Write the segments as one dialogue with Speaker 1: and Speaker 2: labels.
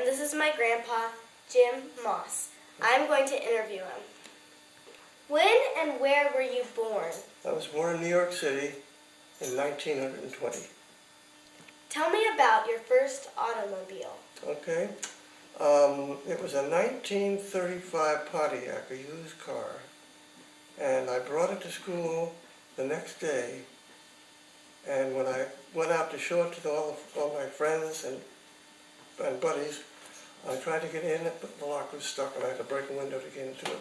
Speaker 1: and this is my grandpa, Jim Maas. I'm going to interview him. When and where were you born?
Speaker 2: I was born in New York City in 1920.
Speaker 1: Tell me about your first automobile.
Speaker 2: Okay. It was a 1935 Pontiac, a used car, and I brought it to school the next day, and when I went out to show it to all my friends and buddies, I tried to get in it, but the lock was stuck and I had to break a window to get into it.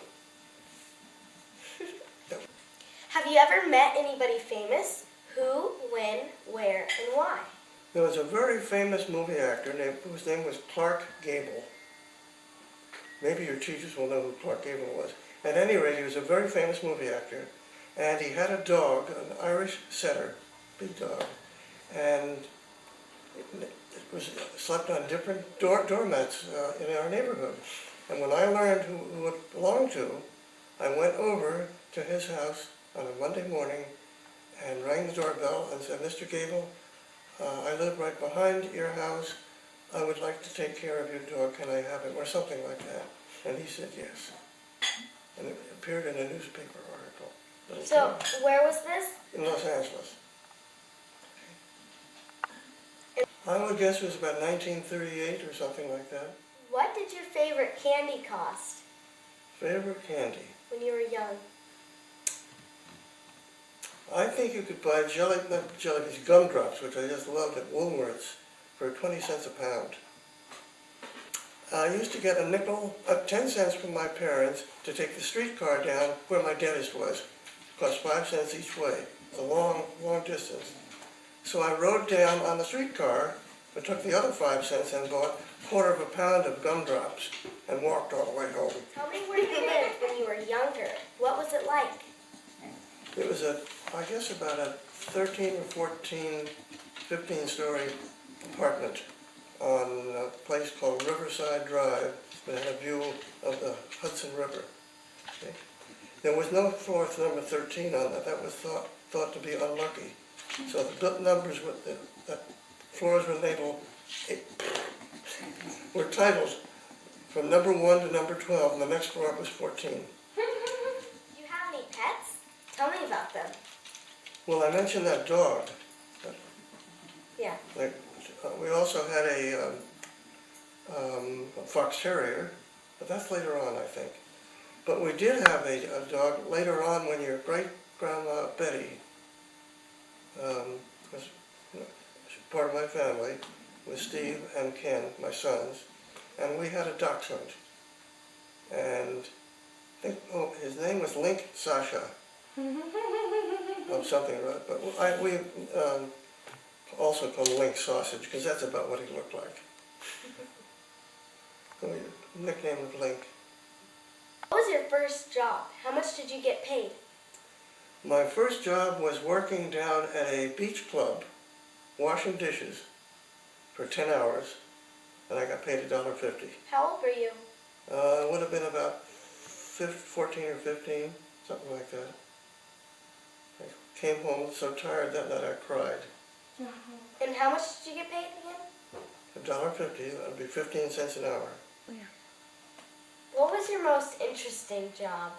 Speaker 1: Have you ever met anybody famous? Who, when, where, and why?
Speaker 2: There was a very famous movie actor whose name was Clark Gable. Maybe your teachers will know who Clark Gable was. At any rate, he was a very famous movie actor, and he had a dog, an Irish setter, big dog, and it was slept on different doormats in our neighborhood. And when I learned who it belonged to, I went over to his house on a Monday morning and rang the doorbell and said, "Mr. Gable, I live right behind your house. I would like to take care of your dog. Can I have him?" Or something like that. And he said yes. And it appeared in a newspaper article.
Speaker 1: So, where was this?
Speaker 2: In Los Angeles. I would guess it was about 1938 or something like that.
Speaker 1: What did your favorite candy cost
Speaker 2: Favorite candy?
Speaker 1: when you were young?
Speaker 2: I think you could buy these gumdrops, which I just loved at Woolworths, for 20 cents a pound. I used to get a nickel, 10 cents from my parents to take the streetcar down where my dentist was. It cost 5 cents each way. It's a long, long distance. So I rode down on the streetcar, but took the other 5 cents and bought a quarter of a pound of gumdrops and walked all the way home.
Speaker 1: Tell me where you lived when you were younger. What was it like?
Speaker 2: It was I guess about a 13 or 14, 15-story apartment on a place called Riverside Drive that had a view of the Hudson River. Okay. There was no floor number 13 on that. That was thought to be unlucky. So the numbers, the floors were labeled, were titled from number 1 to number 12, and the next floor was 14.
Speaker 1: Do you have any pets? Tell me about them.
Speaker 2: Well, I mentioned that dog.
Speaker 1: Yeah.
Speaker 2: We also had a fox terrier, but that's later on, I think. But we did have a dog later on when your great-grandma Betty was part of my family, with Steve and Ken, my sons, and we had a dachshund. And I think, his name was Link Sasha, or something, right? But we also called him Link Sausage, because that's about what he looked like. So we nicknamed him Link.
Speaker 1: What was your first job? How much did you get paid?
Speaker 2: My first job was working down at a beach club, washing dishes for 10 hours, and I got paid $1.50.
Speaker 1: How old were you?
Speaker 2: It would have been about 14 or 15, something like that. I came home so tired that night I cried.
Speaker 1: And how much did you get paid again?
Speaker 2: $1.50, that would be 15 cents an hour.
Speaker 1: Yeah. What was your most interesting job?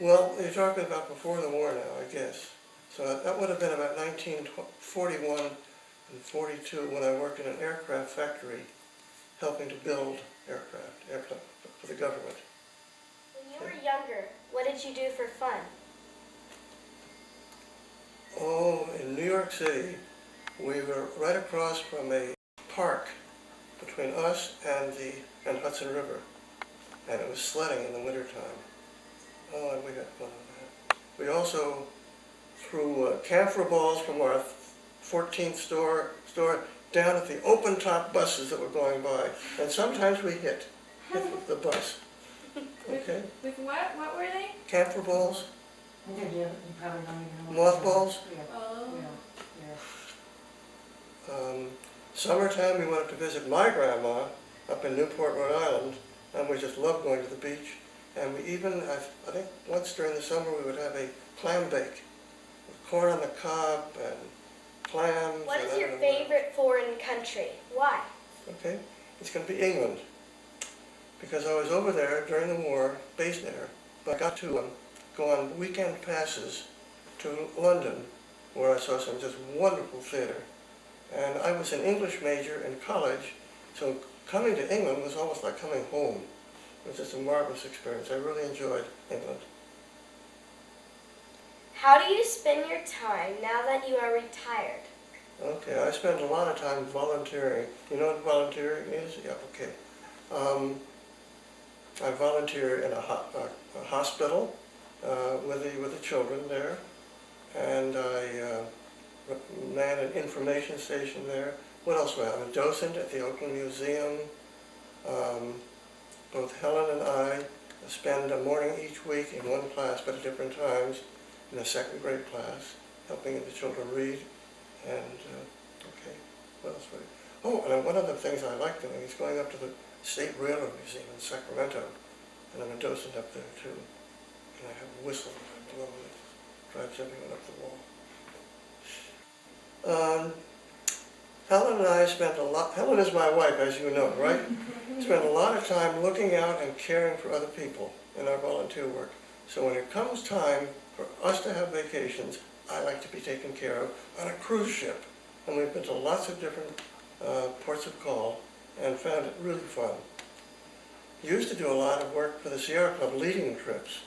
Speaker 2: Well, you're talking about before the war now, I guess. So that would have been about 1941 and 42 when I worked in an aircraft factory helping to build aircraft for the government.
Speaker 1: When you were younger, what did you do for fun?
Speaker 2: Oh, in New York City, we were right across from a park between us and Hudson River, and it was sledding in the wintertime. Oh, and we had fun with that. We also threw camphor balls from our 14th store down at the open-top buses that were going by, and sometimes we hit the bus. Okay?
Speaker 3: With what? What were they?
Speaker 2: Camphor balls,
Speaker 4: You probably don't even know.
Speaker 2: mothballs.
Speaker 3: Oh.
Speaker 2: Summertime, we went up to visit my grandma up in Newport, Rhode Island, and we just loved going to the beach. And we even, I think once during the summer, we would have a clam bake with corn on the cob and clams.
Speaker 1: What is your favorite foreign country? Why?
Speaker 2: Okay. it's going to be England. Because I was over there during the war, based there, but I got to go on weekend passes to London, where I saw some just wonderful theater. And I was an English major in college, so coming to England was almost like coming home. It was just a marvelous experience. I really enjoyed England.
Speaker 1: How do you spend your time now that you are retired?
Speaker 2: Okay, I spend a lot of time volunteering. You know what volunteering is? Yeah, okay. I volunteer in a hospital with the children there, and I man an information station there. What else do I have? I'm a docent at the Oakland Museum. Both Helen and I spend a morning each week in one class, but at different times, in a second grade class, helping the children read. And, okay, what else? Oh, and one of the things I like doing is going up to the State Railroad Museum in Sacramento, and I'm a docent up there too. And I have a whistle that I blow that drives everyone up the wall. Helen and I spent a lot, Helen is my wife, as you know, right? Spent a lot of time looking out and caring for other people in our volunteer work. So when it comes time for us to have vacations, I like to be taken care of on a cruise ship. And we've been to lots of different ports of call and found it really fun. Used to do a lot of work for the Sierra Club leading trips.